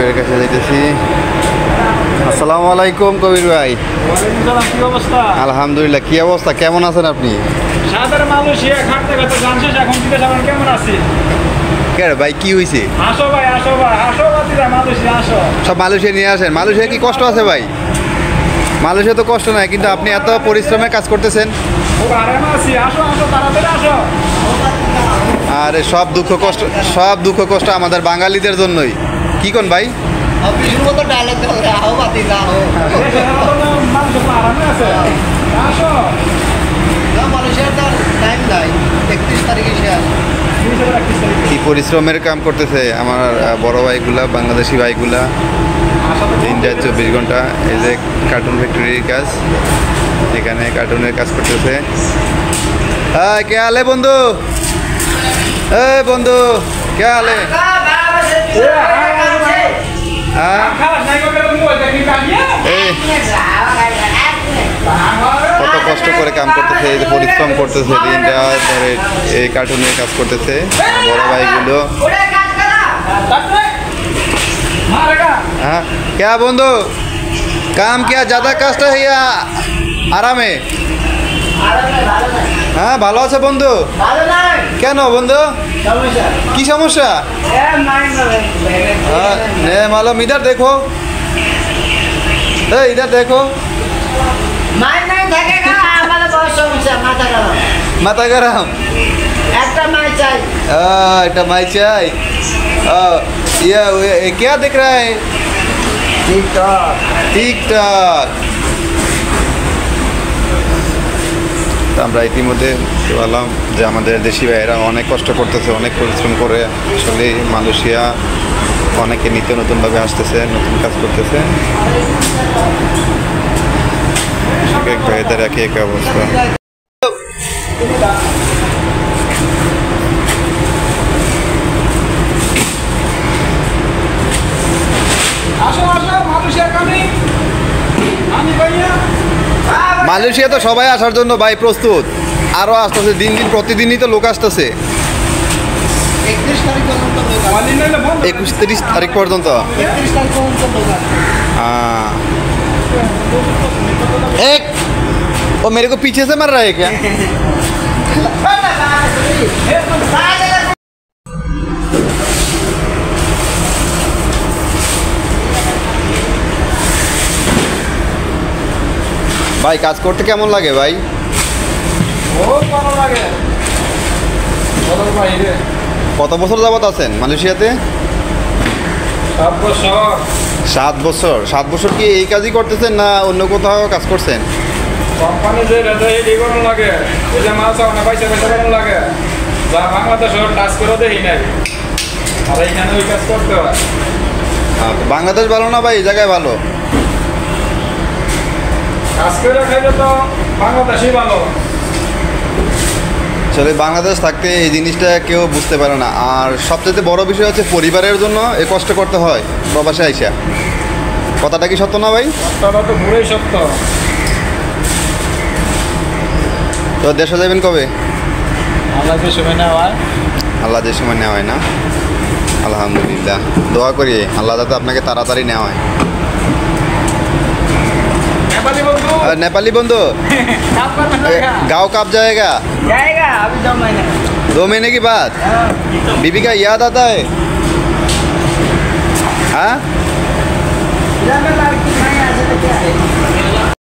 ভাইয়ের কাছে যাইতেছি। আসসালামু আলাইকুম কবির ভাই। কি অবস্থা? আলহামদুলিল্লাহ। কি অবস্থা, কেমন আছেন আপনি? সাদর মালয়েশিয়া খাটতে খাটতে জানছিস এখন থেকে সামনে কেমন আছে? কে ভাই, কি হয়েছে? আসো ভাই, আসো ভাই, আসো বাতিরা মালয়েশিয়া আসো। সব মালয়েশিয়া নিয়ে আসেন। মালয়েশিয়া কি কষ্ট আছে ভাই? মালয়েশিয়া তো কষ্ট নাই, কিন্তু আপনি এত পরিশ্রমে কাজ করতেছেন। ও আরামে আছি, আসো আসো তাড়াতাড়ি আসো। আরে সব দুঃখ কষ্ট আমাদের বাঙালিদের জন্যই। কি কোন ভাই? দেশের মতো মানুষ তো আরামে আছে। আসো। কি পরিশ্রমের কাম করতেছে আমার বড় ভাইগুলা, বাংলাদেশি ভাইগুলা। 3-24 ঘন্টা এই যে কার্টুন ফ্যাক্টরির কাজ, এখানে কার্টুনের কাজ করতেছে। কে আলে বন্ধু? এই বন্ধু, কে আলে? কত কষ্ট করে কাম করতেছে, এই যে পরিশ্রম করতেছে, দিনটা ধরে এই কার্টুনের কাজ করতেছে বড় ভাইগুলো। हाँ क्या बंधु, काम क्या ज़्यादा कष्ट है या आरामे? हाँ ভালো আছে বন্ধু। কেন বন্ধু, কি সমস্যা? मालूम, इधर देखो, इधर देखो। माथा गरम, একটা মাই চাই। ये क्या दिख रहा है? টিকটক। তো আমরা ইতিমধ্যে বললাম যে আমাদের দেশি ভাইয়েরা অনেক কষ্ট করতেছে, অনেক পরিশ্রম করে আসলে মালয়েশিয়া অনেকে নিত্য নতুনভাবে আসতেছে, নতুন কাজ করতেছে। এক এক ভাইদের এক এক অবস্থা। মালয়েশিয়া তো সবাই আসার জন্য ভাই প্রস্তুত, আরও আসতেছে দিন দিন, প্রতিদিনই তো লোক আসতেছে। 31-30 তারিখ পর্যন্ত। एक वो मेरे को पीछे से मर रहा है क्या? ভাই কাজ করতে কেমন লাগে ভাই? বহুত ভালো লাগে। কত বছর যাবত আছেন মালয়েশিয়াতে? 7 বছর। 7 বছর। 7 বছর কি এই কাজই করতেছেন না অন্য কোথাও কাজ করছেন? কোম্পানি যে রেটে এই করানো লাগে, এই যে মাছ অনেক পয়সা করানো লাগে, যা বাংলাদেশে টাচ করে দেই নাই, আর এইখানে ওই কাজ করতে হয়। বাংলাদেশ ভালো না ভাই, এই জায়গায় ভালো? কাজ করে খাইলে তো বাংলাদেশই ভালো। আসলে বাংলাদেশ থাকতে এই জিনিসটা কেউ বুঝতে পারে না। আর সবচেয়ে বড় বিষয় হচ্ছে পরিবারের জন্য এ কষ্ট করতে হয় প্রবাসে আইসা। কথাটা কি সত্য না ভাই? কথাটা তো পুরোই সত্য। তো দেশে যাবেন কবে? আল্লাহ যে সময় নেওয়া হয়। আল্লাহ যে সময় নেওয়া হয় না, আলহামদুলিল্লাহ। দোয়া করি আল্লাহ যাতে আপনাকে তাড়াতাড়ি নেওয়া হয়। नेपाली बंधु, गाँव कब जाएगा? अभी 2 महीने। 2 महीने की बाद बीबी का याद आता है? हाँ